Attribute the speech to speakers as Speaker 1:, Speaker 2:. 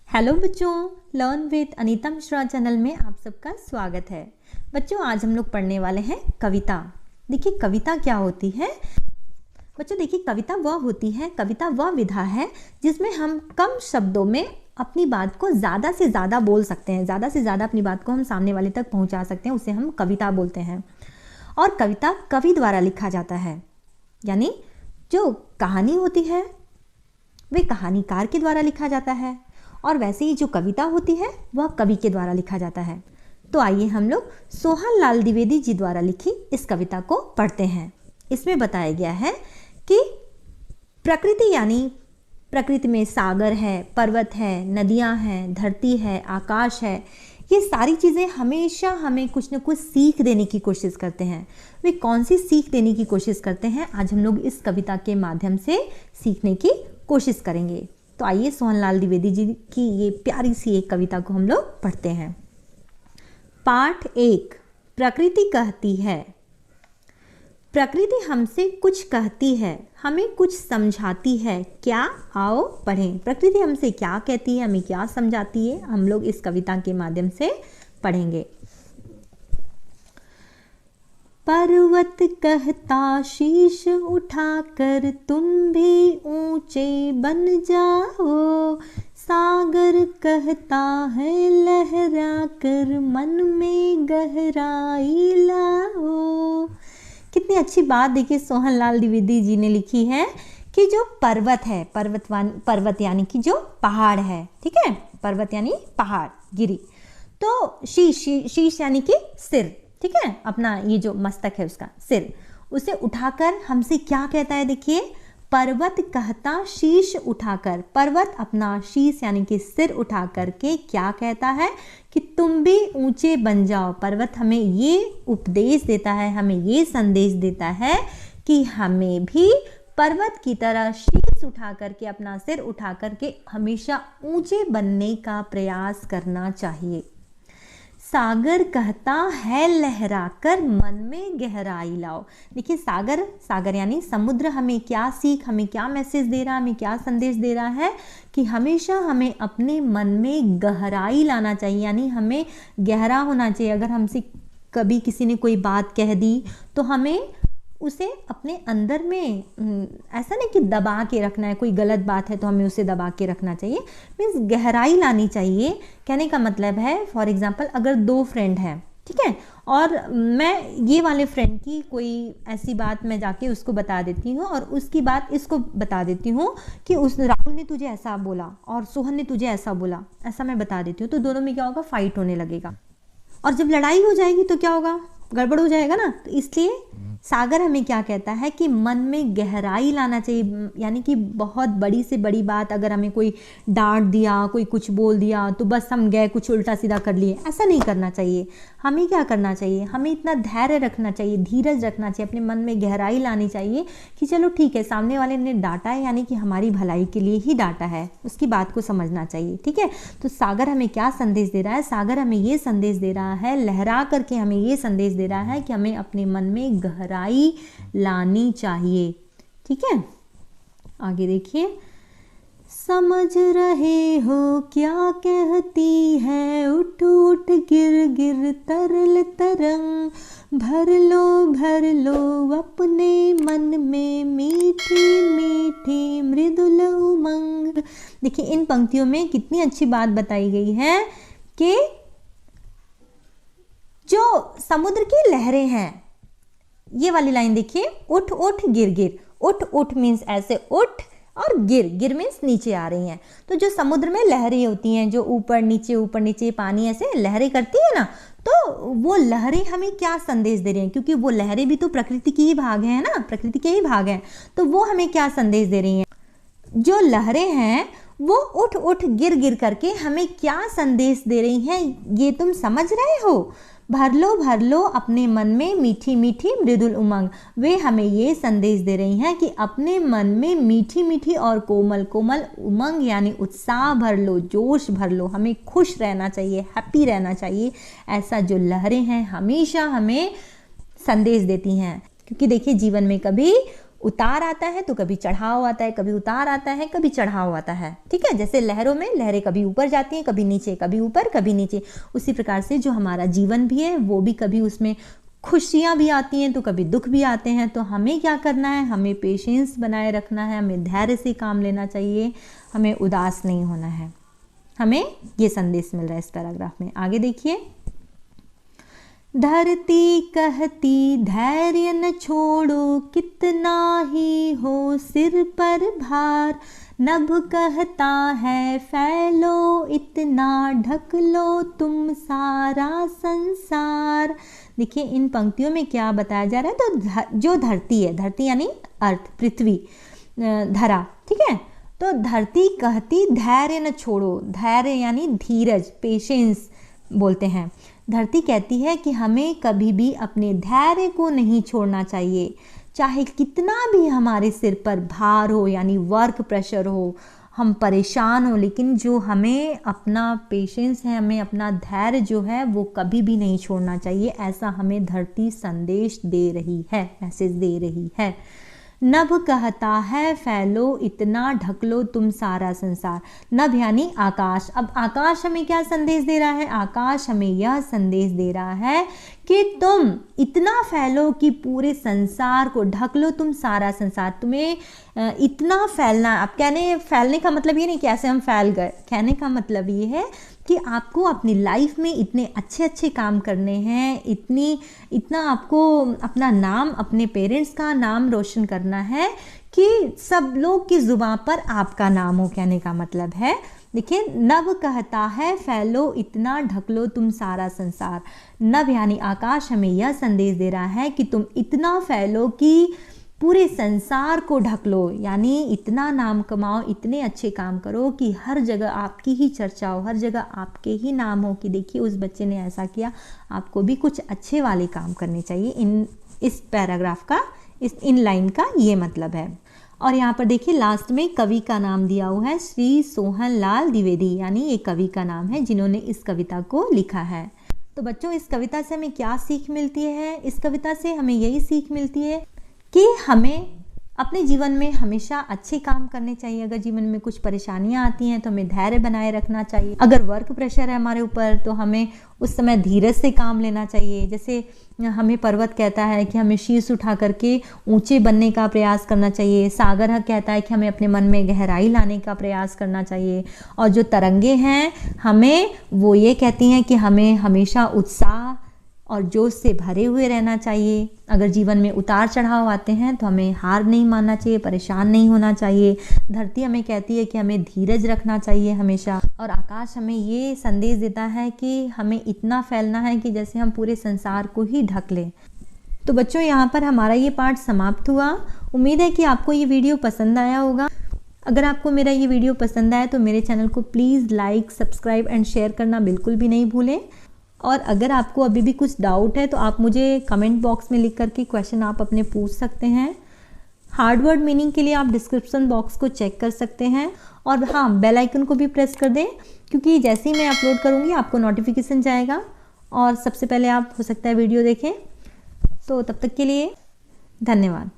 Speaker 1: Hello बच्चों, learn with Anita Mishra channel में आप सबका स्वागत है। बच्चों, आज हम लोग पढ़ने वाले हैं कविता। देखिए कविता क्या होती है। बच्चों देखिए, कविता वह विधा है जिसमें हम कम शब्दों में अपनी बात को ज़्यादा से ज़्यादा बोल सकते हैं, ज़्यादा से ज़्यादा अपनी बात को हम सामने वाले तक पहुंचा सकते हैं, उसे हम कविता बोलते हैं। और कविता कवि द्वारा लिखा जाता है, यानी जो कहानी होती है वे कहानीकार के द्वारा लिखा जाता है, और वैसे ही जो कविता होती है वह कवि के द्वारा लिखा जाता है। तो आइए हम लोग सोहन लाल द्विवेदी जी द्वारा लिखी इस कविता को पढ़ते हैं। इसमें बताया गया है कि प्रकृति, यानी प्रकृति में सागर है, पर्वत है, नदियां हैं, धरती है, आकाश है, ये सारी चीज़ें हमेशा हमें कुछ न कुछ सीख देने की कोशिश करते हैं। वे कौन सी सीख देने की कोशिश करते हैं, आज हम लोग इस कविता के माध्यम से सीखने की कोशिश करेंगे। तो आइए सोहन लाल द्विवेदी जी की ये प्यारी सी एक कविता को हम लोग पढ़ते हैं। पाठ 1, प्रकृति कहती है। प्रकृति हमसे कुछ कहती है, हमें कुछ समझाती है, क्या? आओ पढ़ें। प्रकृति हमसे क्या कहती है, हमें क्या समझाती है, हम लोग इस कविता के माध्यम से पढ़ेंगे। पर्वत कहता शीश उठाकर तुम भी ऊंचे बन जाओ, सागर कहता है लहरा कर मन में गहराई लाओ। कितनी अच्छी बात देखिए सोहन लाल द्विवेदी जी ने लिखी है कि जो पर्वत है, पर्वत यानी कि जो पहाड़ है, ठीक है, पर्वत यानी पहाड़, गिरी, तो शीश यानी कि सिर, ठीक है, अपना ये जो मस्तक है उसका सिर, उसे उठाकर हमसे क्या कहता है। देखिए, पर्वत कहता शीश उठाकर, पर्वत अपना शीश यानी कि सिर उठा करके क्या कहता है कि तुम भी ऊंचे बन जाओ। पर्वत हमें ये उपदेश देता है, हमें ये संदेश देता है कि हमें भी पर्वत की तरह शीश उठा करके, अपना सिर उठा करके हमेशा ऊंचे बनने का प्रयास करना चाहिए। सागर कहता है लहराकर मन में गहराई लाओ। देखिए सागर यानी समुद्र हमें क्या सीख, हमें क्या मैसेज दे रहा है, हमें क्या संदेश दे रहा है कि हमेशा हमें अपने मन में गहराई लाना चाहिए, यानी हमें गहरा होना चाहिए। अगर हमसे कभी किसी ने कोई बात कह दी तो हमें उसे अपने अंदर में ऐसा नहीं कि दबा के रखना है, कोई गलत बात है तो हमें उसे दबा के रखना चाहिए, मीन्स गहराई लानी चाहिए। कहने का मतलब है, फॉर एग्जांपल अगर 2 फ्रेंड हैं, ठीक है, और मैं ये वाले फ्रेंड की कोई ऐसी बात मैं जाके उसको बता देती हूँ और उसकी बात इसको बता देती हूँ कि उस राहुल ने तुझे ऐसा बोला और सोहन ने तुझे ऐसा बोला, ऐसा मैं बता देती हूँ, तो दोनों में क्या होगा, फाइट होने लगेगा, और जब लड़ाई हो जाएगी तो क्या होगा, गड़बड़ हो जाएगा ना। तो इसलिए सागर हमें क्या कहता है कि मन में गहराई लाना चाहिए, यानी कि बहुत बड़ी से बड़ी बात अगर हमें कोई डांट दिया, कोई कुछ बोल दिया तो बस हम गए कुछ उल्टा सीधा कर लिए, ऐसा नहीं करना चाहिए। हमें क्या करना चाहिए, हमें इतना धैर्य रखना चाहिए, धीरज रखना चाहिए, अपने मन में गहराई लानी चाहिए कि चलो ठीक है, सामने वाले ने डांटा है यानी कि हमारी भलाई के लिए ही डांटा है, उसकी बात को समझना चाहिए, ठीक है। तो सागर हमें क्या संदेश दे रहा है, सागर हमें ये संदेश दे रहा है, लहरा करके हमें ये संदेश दे रहा है कि हमें अपने मन में गहराई लानी चाहिए, ठीक है। आगे देखिए, समझ रहे हो क्या कहती है, उठ उठ गिर गिर तरल तरंग, भर लो अपने मन में मीठी मीठी मृदुल उमंग। देखिए इन पंक्तियों में कितनी अच्छी बात बताई गई है कि जो समुद्र की लहरें हैं, ये वाली लाइन देखिए, उठ उठ गिर गिर, उठ उठ मीन्स ऐसे उठ, और गिर मीन्स नीचे आ रही हैं। तो जो समुद्र में लहरें होती हैं, जो ऊपर नीचे पानी ऐसे लहरें करती है ना, तो वो लहरें हमें क्या संदेश दे रही हैं, क्योंकि वो लहरें भी तो प्रकृति की ही भाग हैं ना, प्रकृति के ही भाग हैं, तो वो हमें क्या संदेश दे रही हैं, जो लहरें हैं वो उठ उठ गिर गिर करके हमें क्या संदेश दे रही हैं, ये तुम समझ रहे हो। भर लो अपने मन में मीठी मीठी मृदुल उमंग। वे हमें ये संदेश दे रही हैं कि अपने मन में मीठी मीठी और कोमल कोमल उमंग यानी उत्साह भर लो, जोश भर लो, हमें खुश रहना चाहिए, हैप्पी रहना चाहिए। ऐसा जो लहरें हैं हमेशा हमें संदेश देती हैं, क्योंकि देखिए जीवन में कभी उतार आता है तो कभी चढ़ाव आता है, कभी उतार आता है, कभी चढ़ाव आता है। ठीक है, जैसे लहरों में लहरें कभी ऊपर जाती हैं, कभी नीचे, कभी ऊपर, कभी नीचे, उसी प्रकार से जो हमारा जीवन भी है वो भी कभी उसमें खुशियाँ भी आती हैं तो कभी दुख भी आते हैं। तो हमें क्या करना है, हमें पेशेंस बनाए रखना है, हमें धैर्य से काम लेना चाहिए, हमें उदास नहीं होना है। हमें ये संदेश मिल रहा है इस पैराग्राफ में। आगे देखिए, धरती कहती धैर्य न छोड़ो, कितना ही हो सिर पर भार, नभ कहता है फैलो, इतना ढक लो तुम सारा संसार। देखिए इन पंक्तियों में क्या बताया जा रहा है, तो जो धरती है, धरती यानी अर्थ, पृथ्वी, धरा, ठीक है, तो धरती कहती धैर्य न छोड़ो, धैर्य यानी धीरज, पेशेंस बोलते हैं। धरती कहती है कि हमें कभी भी अपने धैर्य को नहीं छोड़ना चाहिए, चाहे कितना भी हमारे सिर पर भार हो, यानी वर्क प्रेशर हो, हम परेशान हो, लेकिन जो हमें अपना पेशेंस है, हमें अपना धैर्य जो है वो कभी भी नहीं छोड़ना चाहिए। ऐसा हमें धरती संदेश दे रही है, मैसेज दे रही है। नभ कहता है फैलो, इतना ढक लो तुम सारा संसार। नभ यानी आकाश। अब आकाश हमें क्या संदेश दे रहा है, आकाश हमें यह संदेश दे रहा है कि तुम इतना फैलो कि पूरे संसार को ढक लो तुम सारा संसार। तुम्हें इतना फैलना, अब फैलने का मतलब ये नहीं कि ऐसे हम फैल गए, कहने का मतलब ये है कि आपको अपनी लाइफ में इतने अच्छे अच्छे काम करने हैं, इतना आपको अपना नाम, अपने पेरेंट्स का नाम रोशन करना है कि सब लोग की जुबान पर आपका नाम हो। कहने का मतलब है, देखिए नभ कहता है फैलो, इतना ढक लो तुम सारा संसार। नभ यानी आकाश हमें यह संदेश दे रहा है कि तुम इतना फैलो कि पूरे संसार को ढक लो, यानी इतना नाम कमाओ, इतने अच्छे काम करो कि हर जगह आपकी ही चर्चा हो, हर जगह आपके ही नाम हो कि देखिए उस बच्चे ने ऐसा किया। आपको भी कुछ अच्छे वाले काम करने चाहिए। इस पैराग्राफ का, इन लाइन का ये मतलब है। और यहाँ पर देखिए लास्ट में कवि का नाम दिया हुआ है, श्री सोहन लाल द्विवेदी, यानी ये कवि का नाम है जिन्होंने इस कविता को लिखा है। तो बच्चों इस कविता से हमें क्या सीख मिलती है, इस कविता से हमें यही सीख मिलती है कि हमें अपने जीवन में हमेशा अच्छे काम करने चाहिए। अगर जीवन में कुछ परेशानियां आती हैं तो हमें धैर्य बनाए रखना चाहिए। अगर वर्क प्रेशर है हमारे ऊपर तो हमें उस समय धीरज से काम लेना चाहिए। जैसे हमें पर्वत कहता है कि हमें शीर्ष उठा करके ऊंचे बनने का प्रयास करना चाहिए, सागर कहता है कि हमें अपने मन में गहराई लाने का प्रयास करना चाहिए, और जो तरंगे हैं हमें वो ये कहती हैं कि हमें हमेशा उत्साह और जोश से भरे हुए रहना चाहिए। अगर जीवन में उतार चढ़ाव आते हैं तो हमें हार नहीं मानना चाहिए, परेशान नहीं होना चाहिए। धरती हमें कहती है कि हमें धीरज रखना चाहिए हमेशा, और आकाश हमें ये संदेश देता है कि हमें इतना फैलना है कि जैसे हम पूरे संसार को ही ढक लें। तो बच्चों यहाँ पर हमारा ये पाठ समाप्त हुआ। उम्मीद है कि आपको ये वीडियो पसंद आया होगा। अगर आपको मेरा ये वीडियो पसंद आया तो मेरे चैनल को please like, subscribe and share करना बिल्कुल भी नहीं भूलें। और अगर आपको अभी भी कुछ डाउट है तो आप मुझे कमेंट बॉक्स में लिख करके क्वेश्चन आप अपने पूछ सकते हैं। हार्ड वर्ड मीनिंग के लिए आप डिस्क्रिप्शन बॉक्स को चेक कर सकते हैं, और हाँ बेल आइकन को भी प्रेस कर दें, क्योंकि जैसे ही मैं अपलोड करूँगी आपको नोटिफिकेशन जाएगा और सबसे पहले आप हो सकता है वीडियो देखें। तो तब तक के लिए धन्यवाद।